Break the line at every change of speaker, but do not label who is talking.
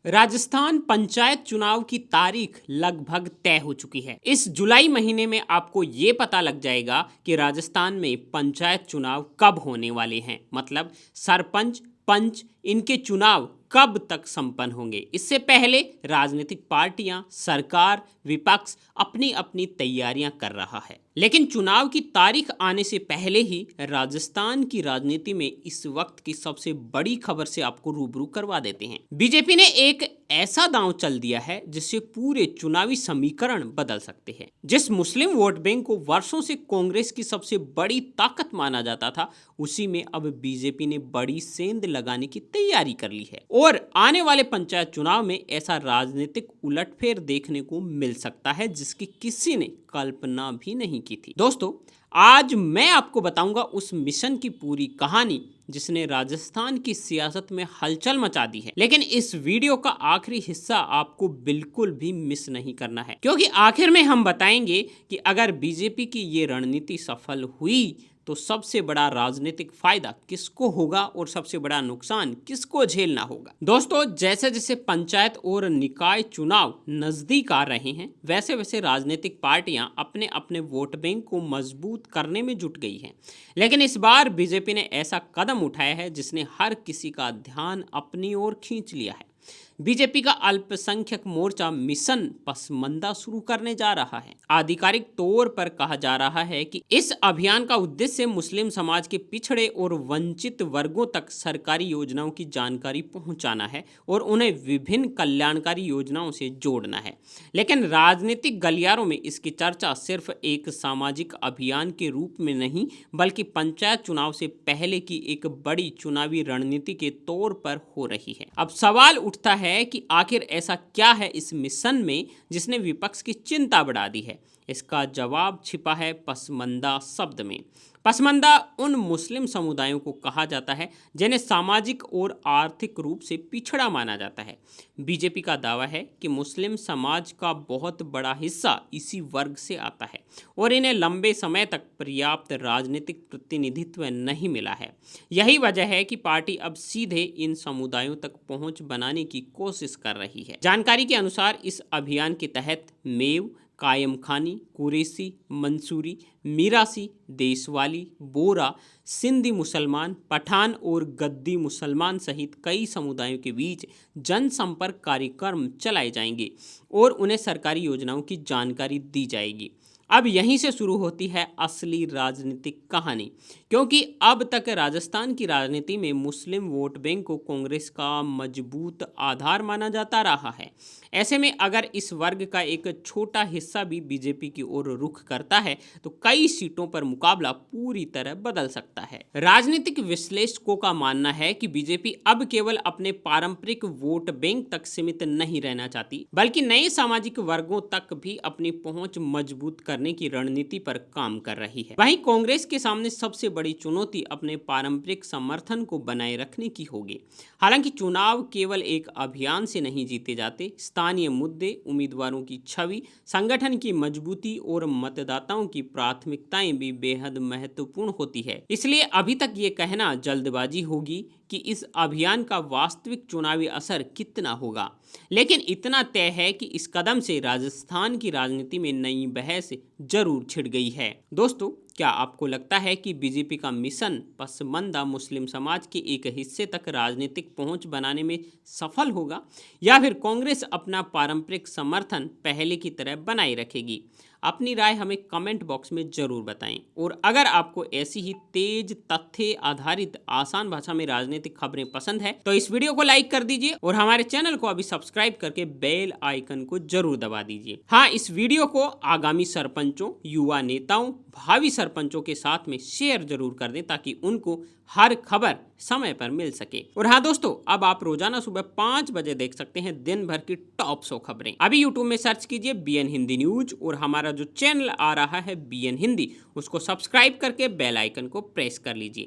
राजस्थान पंचायत चुनाव की तारीख लगभग तय हो चुकी है। इस जुलाई महीने में आपको ये पता लग जाएगा कि राजस्थान में पंचायत चुनाव कब होने वाले हैं, मतलब सरपंच, पंच, इनके चुनाव कब तक संपन्न होंगे। इससे पहले राजनीतिक पार्टियां, सरकार, विपक्ष अपनी अपनी तैयारियां कर रहा है, लेकिन चुनाव की तारीख आने से पहले ही राजस्थान की राजनीति में इस वक्त की सबसे बड़ी खबर से आपको रूबरू करवा देते हैं। बीजेपी ने एक ऐसा दांव चल दिया है जिससे पूरे चुनावी समीकरण बदल सकते हैं। जिस मुस्लिम वोट बैंक को वर्षों से कांग्रेस की सबसे बड़ी ताकत माना जाता था, उसी में अब बीजेपी ने बड़ी सेंध लगाने की तैयारी कर ली है और आने वाले पंचायत चुनाव में ऐसा राजनीतिक उलटफेर देखने को मिल सकता है जिसकी किसी ने कल्पना भी नहीं की थी। दोस्तों, आज मैं आपको बताऊंगा उस मिशन की पूरी कहानी जिसने राजस्थान की सियासत में हलचल मचा दी है। लेकिन इस वीडियो का आखिरी हिस्सा आपको बिल्कुल भी मिस नहीं करना है, क्योंकि आखिर में हम बताएंगे कि अगर बीजेपी की ये रणनीति सफल हुई तो सबसे बड़ा राजनीतिक फायदा किसको होगा और सबसे बड़ा नुकसान किसको झेलना होगा। दोस्तों, जैसे जैसे पंचायत और निकाय चुनाव नजदीक आ रहे हैं, वैसे वैसे राजनीतिक पार्टियां अपने अपने वोट बैंक को मजबूत करने में जुट गई हैं। लेकिन इस बार बीजेपी ने ऐसा कदम उठाया है जिसने हर किसी का ध्यान अपनी ओर खींच लिया है। बीजेपी का अल्पसंख्यक मोर्चा मिशन पसमंदा शुरू करने जा रहा है। आधिकारिक तौर पर कहा जा रहा है कि इस अभियान का उद्देश्य मुस्लिम समाज के पिछड़े और वंचित वर्गों तक सरकारी योजनाओं की जानकारी पहुंचाना है और उन्हें विभिन्न कल्याणकारी योजनाओं से जोड़ना है। लेकिन राजनीतिक गलियारों में इसकी चर्चा सिर्फ एक सामाजिक अभियान के रूप में नहीं, बल्कि पंचायत चुनाव से पहले की एक बड़ी चुनावी रणनीति के तौर पर हो रही है। अब सवाल उठता है कि आखिर ऐसा क्या है इस मिशन में जिसने विपक्ष की चिंता बढ़ा दी है। इसका जवाब छिपा है पसमंदा शब्द में। पसमंदा उन मुस्लिम समुदायों को कहा जाता है जिन्हें सामाजिक और आर्थिक रूप से पिछड़ा माना जाता है। बीजेपी का दावा है कि मुस्लिम समाज का बहुत बड़ा हिस्सा इसी वर्ग से आता है और इन्हें लंबे समय तक पर्याप्त राजनीतिक प्रतिनिधित्व नहीं मिला है। यही वजह है कि पार्टी अब सीधे इन समुदायों तक पहुंच बनाने की कोशिश कर रही है। जानकारी के अनुसार इस अभियान के तहत मेव, कायम खानी, कुरैशी, मंसूरी, मीरासी, देशवाली, बोरा, सिंधी मुसलमान, पठान और गद्दी मुसलमान सहित कई समुदायों के बीच जनसंपर्क कार्यक्रम चलाए जाएंगे और उन्हें सरकारी योजनाओं की जानकारी दी जाएगी। अब यहीं से शुरू होती है असली राजनीतिक कहानी, क्योंकि अब तक राजस्थान की राजनीति में मुस्लिम वोट बैंक को कांग्रेस का मजबूत आधार माना जाता रहा है। ऐसे में अगर इस वर्ग का एक छोटा हिस्सा भी बीजेपी की ओर रुख करता है तो कई सीटों पर मुकाबला पूरी तरह बदल सकता है। राजनीतिक विश्लेषकों का मानना है कि बीजेपी अब केवल अपने पारंपरिक वोट बैंक तक सीमित नहीं रहना चाहती, बल्कि नए सामाजिक वर्गों तक भी अपनी पहुंच मजबूत करने की रणनीति पर काम कर रही है। वहीं कांग्रेस के सामने सबसे बड़ी चुनौती अपने पारंपरिक समर्थन को बनाए रखने की होगी। हालांकि चुनाव केवल एक अभियान से नहीं जीते जाते। स्थानीय मुद्दे, उम्मीदवारों की छवि, संगठन की मजबूती और मतदाताओं की प्राथमिकताएं भी बेहद महत्वपूर्ण होती है। इसलिए अभी तक ये कहना जल्दबाजी होगी कि इस अभियान का वास्तविक चुनावी असर कितना होगा। लेकिन इतना तय है कि इस कदम से राजस्थान की राजनीति में नई बहस जरूर छिड़ गई है। दोस्तों, क्या आपको लगता है कि बीजेपी का मिशन पसमंदा मुस्लिम समाज के एक हिस्से तक राजनीतिक पहुंच बनाने में सफल होगा, या फिर कांग्रेस अपना पारंपरिक समर्थन पहले की तरह बनाए रखेगी? अपनी राय हमें कमेंट बॉक्स में जरूर बताएं। और अगर आपको ऐसी ही तेज तथ्य आधारित आसान भाषा में राजनीतिक खबरें पसंद है तो इस वीडियो को लाइक कर दीजिए और हमारे चैनल को अभी सब्सक्राइब करके बेल आइकन को जरूर दबा दीजिए। हाँ, इस वीडियो को आगामी सरपंचों, युवा नेताओं, भावी सरपंचों के साथ में शेयर जरूर कर दें ताकि उनको हर खबर समय पर मिल सके। और हाँ दोस्तों, अब आप रोजाना सुबह 5 बजे देख सकते हैं दिन भर की टॉप 100 खबरें। अभी यूट्यूब में सर्च कीजिए BN हिंदी न्यूज और हमारा जो चैनल आ रहा है BN हिंदी, उसको सब्सक्राइब करके बेल आइकन को प्रेस कर लीजिए।